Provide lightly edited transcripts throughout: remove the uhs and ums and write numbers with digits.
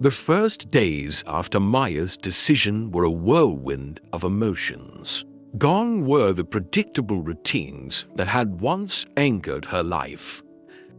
The first days after Maya's decision were a whirlwind of emotions. Gone were the predictable routines that had once anchored her life.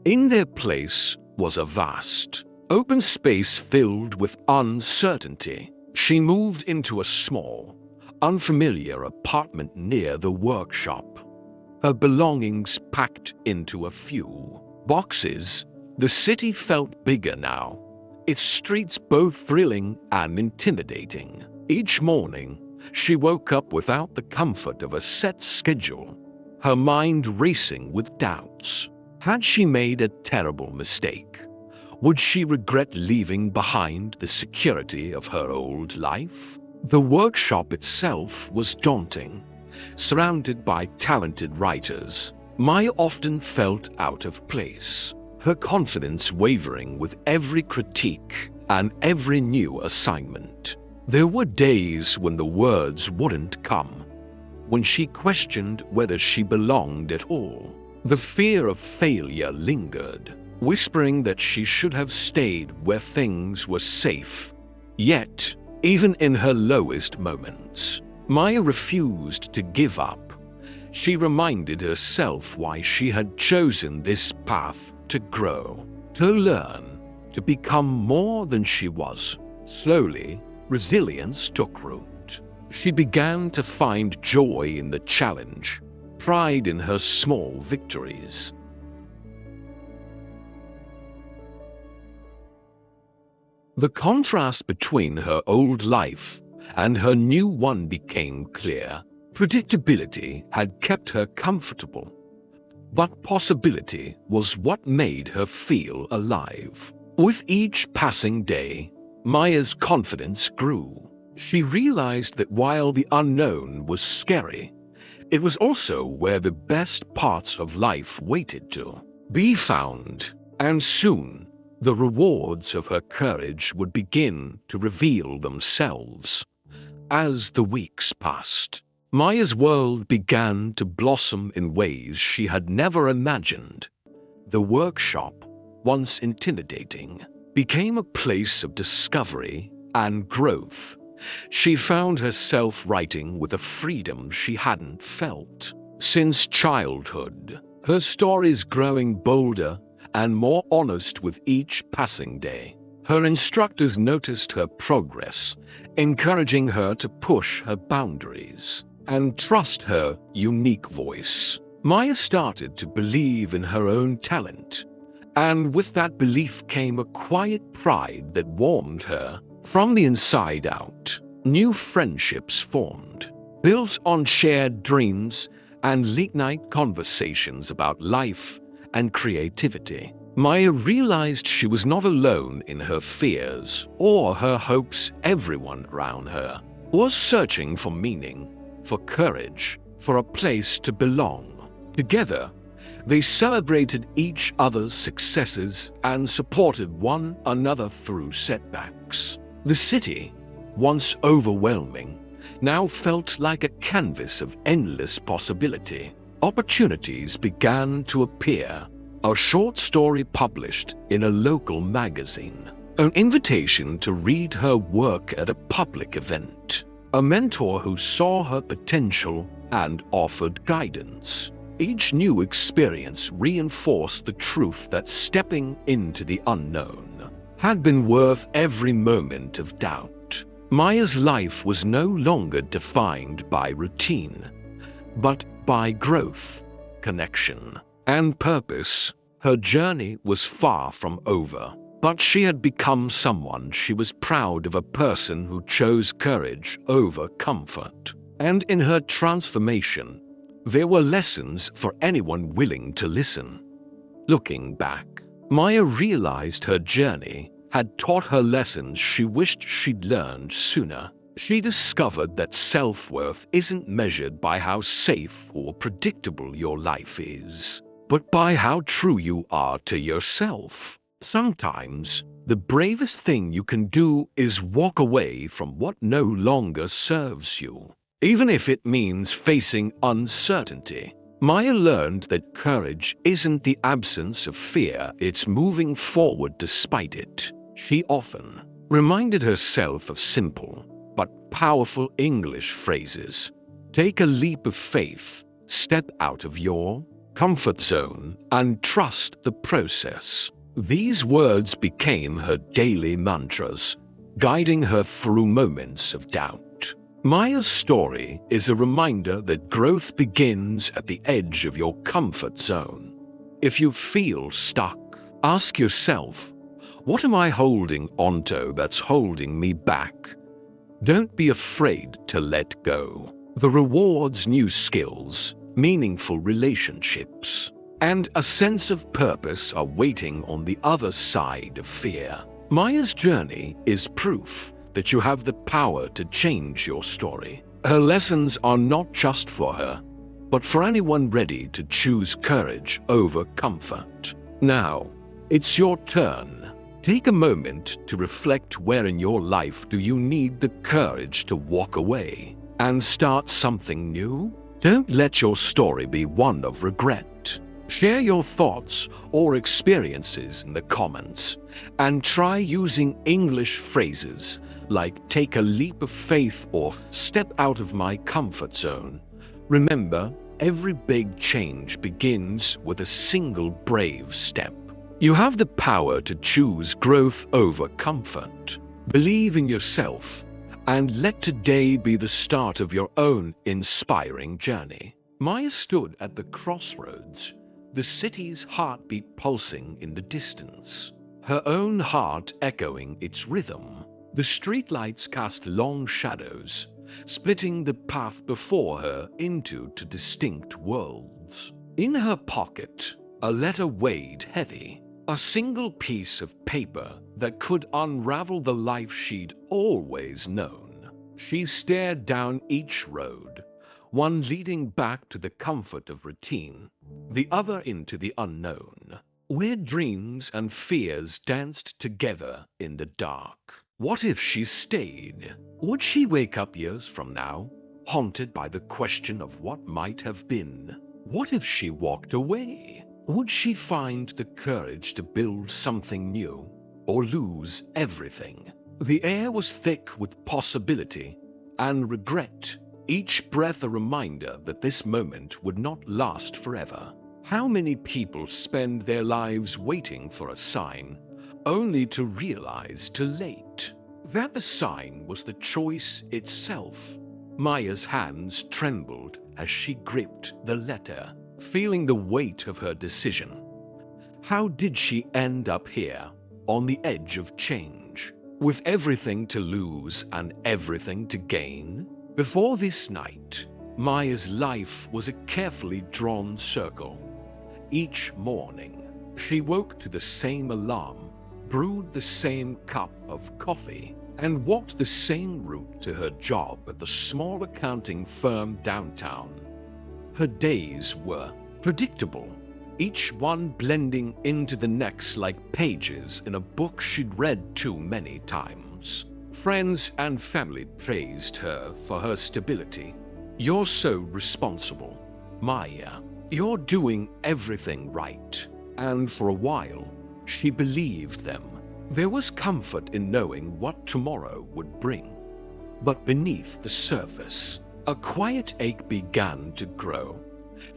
In their place was a vast, open space filled with uncertainty. She moved into a small, unfamiliar apartment near the workshop, her belongings packed into a few boxes. The city felt bigger now, its streets both thrilling and intimidating. Each morning, she woke up without the comfort of a set schedule, her mind racing with doubts. Had she made a terrible mistake? Would she regret leaving behind the security of her old life? The workshop itself was daunting. Surrounded by talented writers, Maya often felt out of place, her confidence wavering with every critique and every new assignment. There were days when the words wouldn't come, when she questioned whether she belonged at all. The fear of failure lingered, whispering that she should have stayed where things were safe. Yet, even in her lowest moments, Maya refused to give up. She reminded herself why she had chosen this path: to grow, to learn, to become more than she was. Slowly, resilience took root. She began to find joy in the challenge, pride in her small victories. The contrast between her old life and her new one became clear. Predictability had kept her comfortable, but possibility was what made her feel alive. With each passing day, Maya's confidence grew. She realized that while the unknown was scary, it was also where the best parts of life waited to be found, and soon the rewards of her courage would begin to reveal themselves. As the weeks passed, Maya's world began to blossom in ways she had never imagined. The workshop, once intimidating, became a place of discovery and growth. She found herself writing with a freedom she hadn't felt since childhood, her stories growing bolder and more honest with each passing day. Her instructors noticed her progress, encouraging her to push her boundaries and trust her unique voice. Maya started to believe in her own talent, and with that belief came a quiet pride that warmed her from the inside out. New friendships formed, built on shared dreams and late-night conversations about life and creativity. Maya realized she was not alone in her fears or her hopes. Everyone around her was searching for meaning, for courage, for a place to belong. Together, they celebrated each other's successes and supported one another through setbacks. The city, once overwhelming, now felt like a canvas of endless possibility. Opportunities began to appear. A short story published in a local magazine, an invitation to read her work at a public event, a mentor who saw her potential and offered guidance. Each new experience reinforced the truth that stepping into the unknown had been worth every moment of doubt. Maya's life was no longer defined by routine, but by growth, connection, and purpose. Her journey was far from over, but she had become someone she was proud of, a person who chose courage over comfort. And in her transformation, there were lessons for anyone willing to listen. Looking back, Maya realized her journey had taught her lessons she wished she'd learned sooner. She discovered that self-worth isn't measured by how safe or predictable your life is, but by how true you are to yourself. Sometimes, the bravest thing you can do is walk away from what no longer serves you, even if it means facing uncertainty. Maya learned that courage isn't the absence of fear, it's moving forward despite it. She often reminded herself of simple but powerful English phrases. Take a leap of faith, step out of your comfort zone, and trust the process. These words became her daily mantras, guiding her through moments of doubt. Maya's story is a reminder that growth begins at the edge of your comfort zone. If you feel stuck, ask yourself, what am I holding onto that's holding me back? Don't be afraid to let go. The rewards, new skills, meaningful relationships, and a sense of purpose are waiting on the other side of fear. Maya's journey is proof that you have the power to change your story. Her lessons are not just for her, but for anyone ready to choose courage over comfort. Now, it's your turn. Take a moment to reflect, where in your life do you need the courage to walk away and start something new? Don't let your story be one of regret. Share your thoughts or experiences in the comments, and try using English phrases like take a leap of faith or step out of my comfort zone. Remember, every big change begins with a single brave step. You have the power to choose growth over comfort. Believe in yourself, and let today be the start of your own inspiring journey. Maya stood at the crossroads, the city's heartbeat pulsing in the distance, her own heart echoing its rhythm. The streetlights cast long shadows, splitting the path before her into two distinct worlds. In her pocket, a letter weighed heavy, a single piece of paper that could unravel the life she'd always known. She stared down each road, one leading back to the comfort of routine, the other into the unknown, where dreams and fears danced together in the dark. What if she stayed? Would she wake up years from now, haunted by the question of what might have been? What if she walked away? Would she find the courage to build something new, or lose everything? The air was thick with possibility and regret, each breath a reminder that this moment would not last forever. How many people spend their lives waiting for a sign, only to realize too late that the sign was the choice itself? Maya's hands trembled as she gripped the letter, feeling the weight of her decision. How did she end up here, on the edge of change, with everything to lose and everything to gain? Before this night, Maya's life was a carefully drawn circle. Each morning, she woke to the same alarm, brewed the same cup of coffee, and walked the same route to her job at the small accounting firm downtown. Her days were predictable, each one blending into the next like pages in a book she'd read too many times. Friends and family praised her for her stability. "You're so responsible, Maya. You're doing everything right." And for a while, she believed them. There was comfort in knowing what tomorrow would bring. But beneath the surface, a quiet ache began to grow.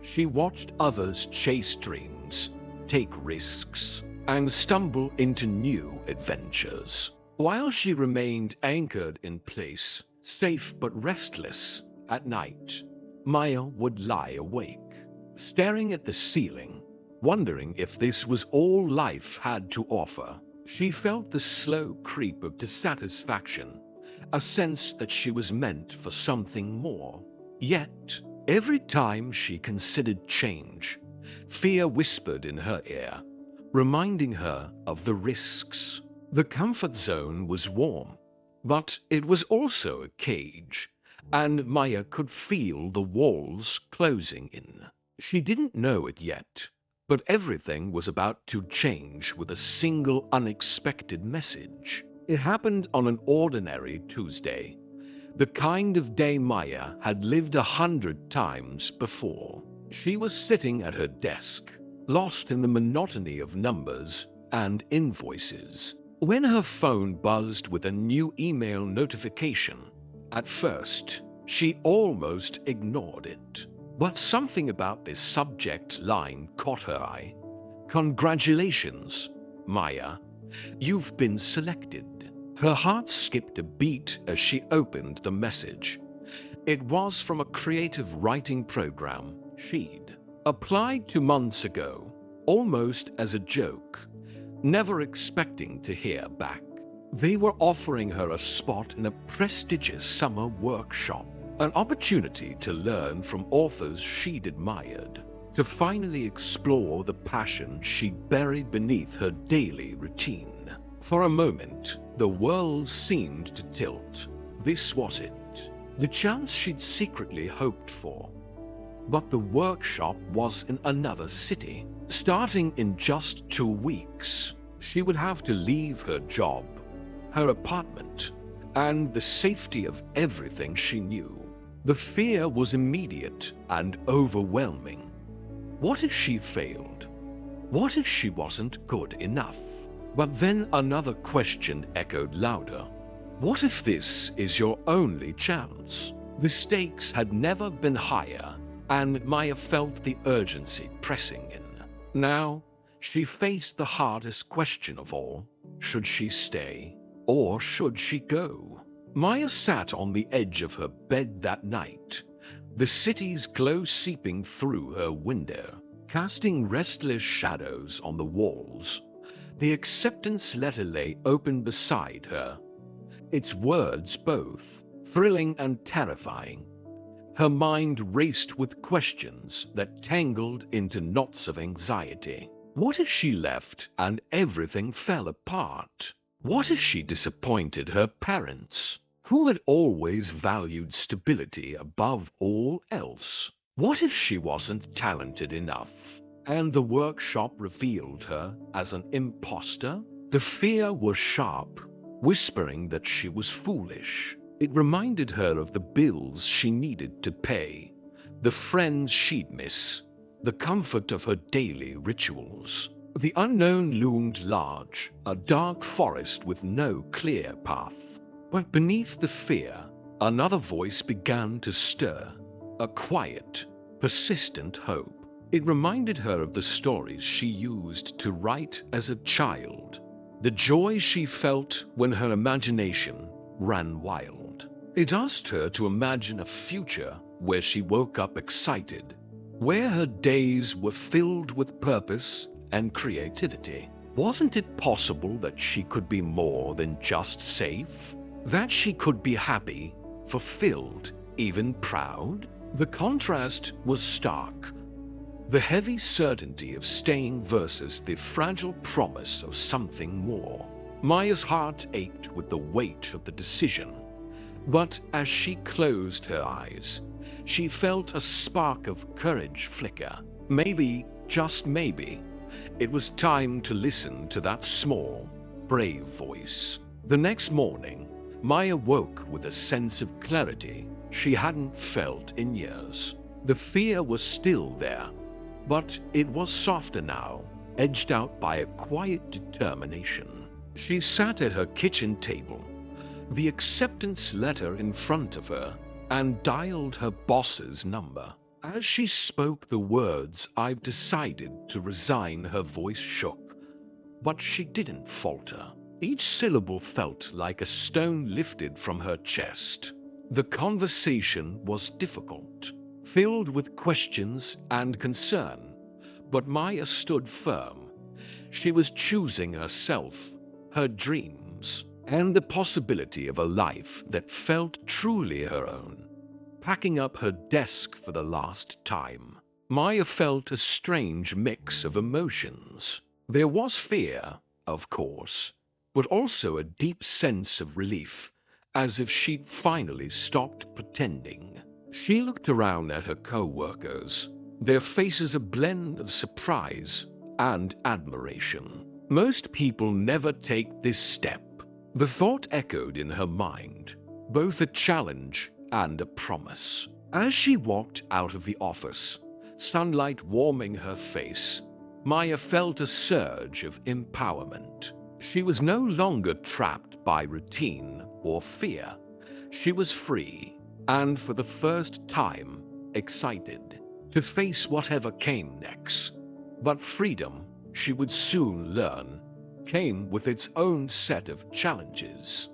She watched others chase dreams, take risks, and stumble into new adventures, while she remained anchored in place, safe but restless. At night, Maya would lie awake, staring at the ceiling, wondering if this was all life had to offer. She felt the slow creep of dissatisfaction, a sense that she was meant for something more. Yet, every time she considered change, fear whispered in her ear, reminding her of the risks. The comfort zone was warm, but it was also a cage, and Maya could feel the walls closing in. She didn't know it yet, but everything was about to change with a single unexpected message. It happened on an ordinary Tuesday, the kind of day Maya had lived 100 times before. She was sitting at her desk, lost in the monotony of numbers and invoices, When her phone buzzed with a new email notification, at first, she almost ignored it. But something about this subject line caught her eye. "Congratulations, Maya. You've been selected." Her heart skipped a beat as she opened the message. It was from a creative writing program she'd applied 2 months ago, almost as a joke, never expecting to hear back. They were offering her a spot in a prestigious summer workshop, an opportunity to learn from authors she'd admired, to finally explore the passion she'd buried beneath her daily routine. For a moment, the world seemed to tilt. This was it, the chance she'd secretly hoped for. But the workshop was in another city. Starting in just 2 weeks, she would have to leave her job, her apartment, and the safety of everything she knew. The fear was immediate and overwhelming. What if she failed? What if she wasn't good enough? But then another question echoed louder. What if this is your only chance? The stakes had never been higher, and Maya felt the urgency pressing in. Now, she faced the hardest question of all. Should she stay, or should she go? Maya sat on the edge of her bed that night, the city's glow seeping through her window, casting restless shadows on the walls. The acceptance letter lay open beside her, its words both thrilling and terrifying. Her mind raced with questions that tangled into knots of anxiety. What if she left and everything fell apart? What if she disappointed her parents, who had always valued stability above all else? What if she wasn't talented enough, and the workshop revealed her as an imposter? The fear was sharp, whispering that she was foolish. It reminded her of the bills she needed to pay, the friends she'd miss, the comfort of her daily rituals. The unknown loomed large, a dark forest with no clear path. But beneath the fear, another voice began to stir, a quiet, persistent hope. It reminded her of the stories she used to write as a child, the joy she felt when her imagination ran wild. It asked her to imagine a future where she woke up excited, where her days were filled with purpose and creativity. Wasn't it possible that she could be more than just safe? That she could be happy, fulfilled, even proud? The contrast was stark. The heavy certainty of staying versus the fragile promise of something more. Maya's heart ached with the weight of the decision. But as she closed her eyes, she felt a spark of courage flicker. Maybe, just maybe, it was time to listen to that small, brave voice. The next morning, Maya woke with a sense of clarity she hadn't felt in years. The fear was still there, but it was softer now, edged out by a quiet determination. She sat at her kitchen table, the acceptance letter in front of her, and dialed her boss's number. As she spoke the words, "I've decided to resign," her voice shook, but she didn't falter. Each syllable felt like a stone lifted from her chest. The conversation was difficult, filled with questions and concern, but Maya stood firm. She was choosing herself, her dreams, and the possibility of a life that felt truly her own. Packing up her desk for the last time, Maya felt a strange mix of emotions. There was fear, of course, but also a deep sense of relief, as if she'd finally stopped pretending. She looked around at her co-workers, their faces a blend of surprise and admiration. Most people never take this step. The thought echoed in her mind, both a challenge and a promise. As she walked out of the office, sunlight warming her face, Maya felt a surge of empowerment. She was no longer trapped by routine or fear. She was free and, for the first time, excited to face whatever came next. But freedom, she would soon learn, came with its own set of challenges.